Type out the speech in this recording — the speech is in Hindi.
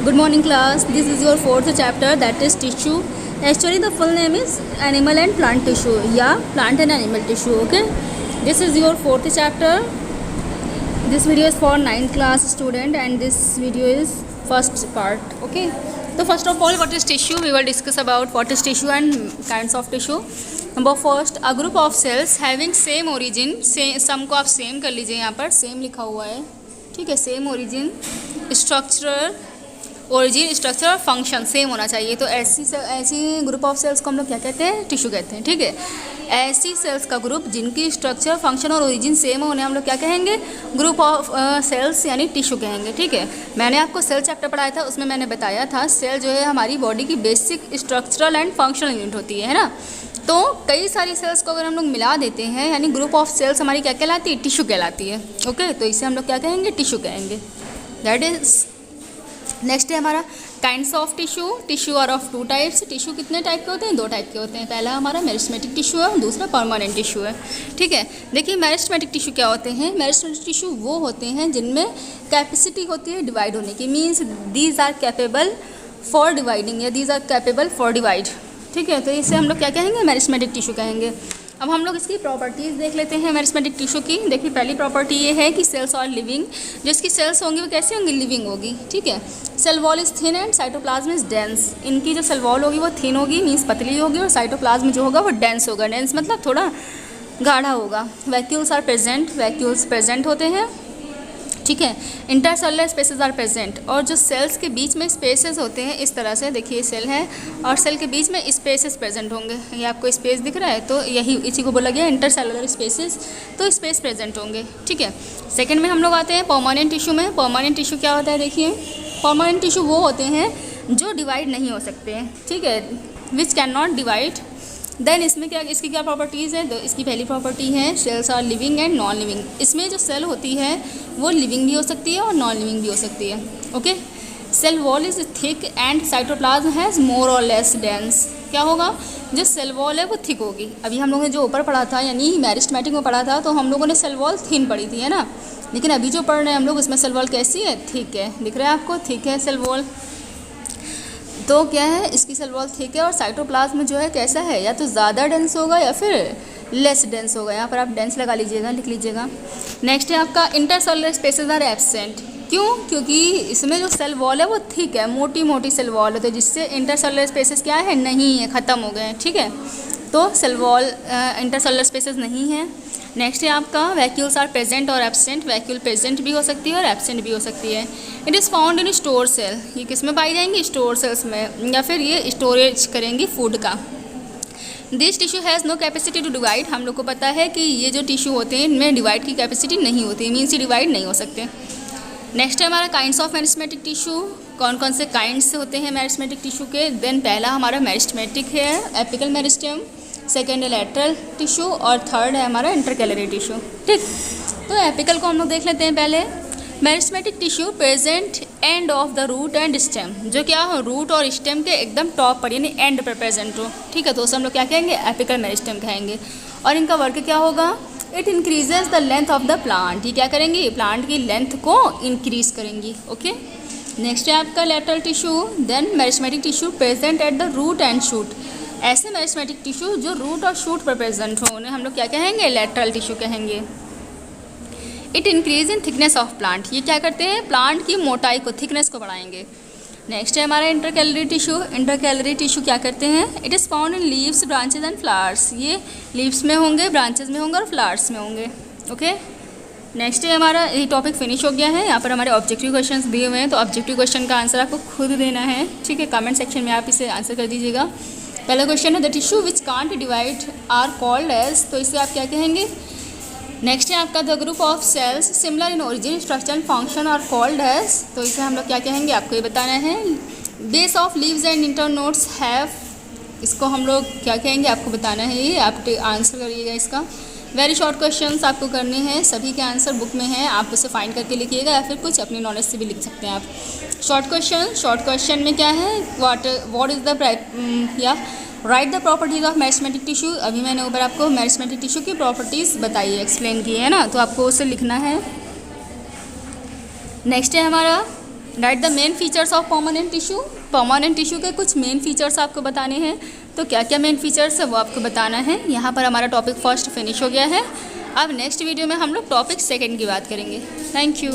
Good morning class. This is your fourth chapter, that is tissue. Actually the full name is animal and plant tissue. Yeah, plant and animal tissue. Okay. This is your fourth chapter. This video is for 9th class student and this video is first part. Okay. So first of all, what is tissue? We will discuss about what is tissue and kinds of tissue. Number first, a group of cells having same origin. सम को आप सेम कर लीजिए, यहाँ पर सेम लिखा हुआ है, ठीक है. Same origin, structure, origin, structure और फंक्शन सेम होना चाहिए. तो ऐसी ग्रुप ऑफ सेल्स को हम लोग क्या कहते हैं? टिश्यू कहते हैं, ठीक है. ऐसी सेल्स का ग्रुप जिनकी स्ट्रक्चर, फंक्शन और ओरिजिन सेम होने हम लोग क्या कहेंगे? ग्रुप ऑफ सेल्स यानी टिश्यू कहेंगे, ठीक है. मैंने आपको सेल चैप्टर पढ़ाया था, उसमें मैंने बताया था सेल जो है हमारी बॉडी की basic structural and functional unit होती है ना. तो कई सारी सेल्स को अगर हम लोग मिला देते हैं यानी ग्रुप ऑफ सेल्स हमारी क्या कहलाती है? टिश्यू कहलाती है. ओके, तो इसे हम लोग क्या कहेंगे? टिश्यू कहेंगे. That is. नेक्स्ट है हमारा kinds of tissue. Tissue are of two types. टिश्यू कितने टाइप के होते हैं? 2 टाइप के होते हैं. पहला हमारा मेरिस्टेमेटिक टिश्यू है और दूसरा परमानेंट टिश्यू है, ठीक है. देखिए मेरिस्टेमेटिक टिश्यू क्या होते हैं? मेरिस्टेमेटिक टिश्यू वो होते हैं जिनमें कैपेसिटी होती है डिवाइड होने की. Means these are capable for dividing या these are capable for divide, ठीक है. तो इसे हम लोग क्या कहेंगे? मेरिस्टेमेटिक टिश्यू कहेंगे. अब हम लोग इसकी प्रॉपर्टीज़ देख लेते हैं मेरिस्टेमेटिक टिश्यू की. देखिए पहली प्रॉपर्टी ये है कि सेल्स आर लिविंग. जो इसकी सेल्स होंगी वो कैसी होंगी? लिविंग होगी, ठीक है. Cell wall is thin and cytoplasm is dense. इनकी जो सेल वॉल होगी वो थिन होगी, मीन्स पतली होगी, और साइटोप्लाज्म जो होगा वो डेंस होगा. डेंस मतलब थोड़ा गाढ़ा होगा. Vacuoles are present. Vacuoles present होते हैं, ठीक है. Intercellular spaces are present. और जो सेल्स के बीच में स्पेसेस होते हैं इस तरह से, देखिए सेल है और सेल के बीच में स्पेसेस प्रेजेंट होंगे. ये आपको स्पेस दिख रहा है, तो यही इसी को बोला गया इंटरसेलुलर स्पेसेस. तो स्पेस प्रेजेंट होंगे, ठीक है. सेकंड में हम लोग आते हैं परमानेंट टिश्यू में. परमानेंट टिश्यू क्या होता है? देखिए परमानेंट टिश्यू वो होते हैं जो डिवाइड नहीं हो सकते हैं, ठीक है. Which can not divide. Then इसमें क्या, इसकी क्या प्रॉपर्टीज़ है? तो इसकी पहली प्रॉपर्टी है cells are living and non living. इसमें जो सेल होती है वो लिविंग भी हो सकती है और नॉन लिविंग भी हो सकती है. Okay. Cell wall is thick and cytoplasm has more और लेस डेंस. क्या होगा? जो सेल वॉल है वो थिक होगी. अभी हम लोगों ने जो ऊपर पढ़ा था यानी मेरिस्टेमेटिक में पढ़ा था, तो हम लोगों ने सेल वॉल थिन पढ़ी थी, है ना. लेकिन अभी जो पढ़ रहे हैं हम लोग उसमें सेल वॉल कैसी है? थिक है. दिख रहा है आपको? थिक है सेल वॉल. तो क्या है, इसकी सेल वॉल थिक है और साइटोप्लाज्म जो है कैसा है? या तो ज़्यादा डेंस होगा या फिर लेस डेंस होगा. यहाँ पर आप डेंस लगा लीजिएगा, लिख लीजिएगा. नेक्स्ट है आपका इंटरसेलुलर स्पेसेस आर एब्सेंट. क्यों? क्योंकि इसमें जो सेल वॉल है वो थिक है, मोटी मोटी सेल वॉल है, तो जिससे इंटरसेलुलर स्पेसेस क्या है? नहीं है, ख़त्म हो गए हैं, ठीक है. तो सेल वॉल इंटरसेलुलर स्पेसेस नहीं है. नेक्स्ट है आपका वैक्यूल्स आर प्रेजेंट और एब्सेंट. वैक्यूल प्रेजेंट भी हो सकती है और एब्सेंट भी हो सकती है. It is found in store cell. ये किस में पाई जाएंगी? स्टोर सेल्स में, या फिर ये स्टोरेज करेंगी फूड का. This tissue has no capacity to divide. हम लोग को पता है कि ये जो टिश्यू होते हैं इनमें डिवाइड की कैपेसिटी नहीं होती, मीन्स ये डिवाइड नहीं हो सकते. नेक्स्ट है हमारा काइंड्स ऑफ मेरिस्टेमेटिक टिश्यू. कौन कौन से काइंड्स होते हैं मेरिस्टेमेटिक टिश्यू के? देन पहला हमारा मेरिस्टेमेटिक है एपिकल मेरिस्टेम, सेकेंड है लैटरल टिश्यू और थर्ड है हमारा इंटरकैलरी टिश्यू, ठीक. तो एपिकल को हम लोग देख लेते हैं पहले. Meristematic tissue present end of the root and stem. जो क्या हो? रूट और स्टेम के एकदम टॉप पर यानी एंड पर प्रेजेंट हो, ठीक है. तो उसे हम लोग क्या कहेंगे? एपिकल मेरिस्टेम कहेंगे. और इनका वर्क क्या होगा? It increases the length of the plant. ये क्या करेंगी? प्लांट की लेंथ को इंक्रीज करेंगी. ओके. नेक्स्ट है आपका lateral tissue. Then meristematic tissue present at the root and shoot. ऐसे मेरिस्टेमेटिक टिश्यू जो रूट और शूट पर प्रेजेंट हो उन्हें हम लोग क्या कहेंगे? लैटरल टिश्यू कहेंगे. It increase in thickness of plant. ये क्या करते हैं? प्लांट की मोटाई को, थिकनेस को बढ़ाएंगे. नेक्स्ट है हमारा इंटरकैलरी टिश्यू. इंटरकैलरी टिश्यू क्या करते हैं? It is found in leaves, branches and flowers. ये लीव्स में होंगे, ब्रांचेज में होंगे और फ्लावर्स में होंगे. ओके. नेक्स्ट है हमारा, ये टॉपिक फिनिश हो गया है. यहाँ पर हमारे ऑब्जेक्टिव क्वेश्चंस दिए हुए हैं, तो ऑब्जेक्टिव क्वेश्चन का आंसर आपको खुद देना है, ठीक है. कमेंट सेक्शन में आप इसे आंसर कर दीजिएगा. पहला क्वेश्चन है the tissue which can't divide are called as. तो इसे आप क्या कहेंगे? नेक्स्ट है आपका the group of cells similar in origin, structure and function are called as. तो इसे हम लोग क्या कहेंगे? आपको ये बताना है. Base of leaves and internodes have. इसको हम लोग क्या कहेंगे? आपको बताना है. ये आप आंसर करिएगा इसका. वेरी शॉर्ट क्वेश्चंस आपको करने हैं, सभी के आंसर बुक में हैं, आप उसे फाइंड करके लिखिएगा या फिर कुछ अपनी नॉलेज से भी लिख सकते हैं आप. शॉर्ट क्वेश्चन में क्या है? व्हाट इज़ द या right the properties of meristematic tissue. अभी मैंने ऊपर आपको मेरिस्टेमेटिक टिश्यू की प्रॉपर्टीज़ बताई है, एक्सप्लेन की है ना, तो आपको उसे लिखना है. नेक्स्ट है हमारा right the main features of permanent tissue. Permanent tissue के कुछ मेन फीचर्स आपको बताने हैं। तो क्या क्या मेन फीचर्स है वो आपको बताना है। यहाँ पर हमारा टॉपिक फर्स्ट फिनिश हो गया है। अब नेक्स्ट वीडियो में हम लोग टॉपिक सेकंड की बात करेंगे। Thank you.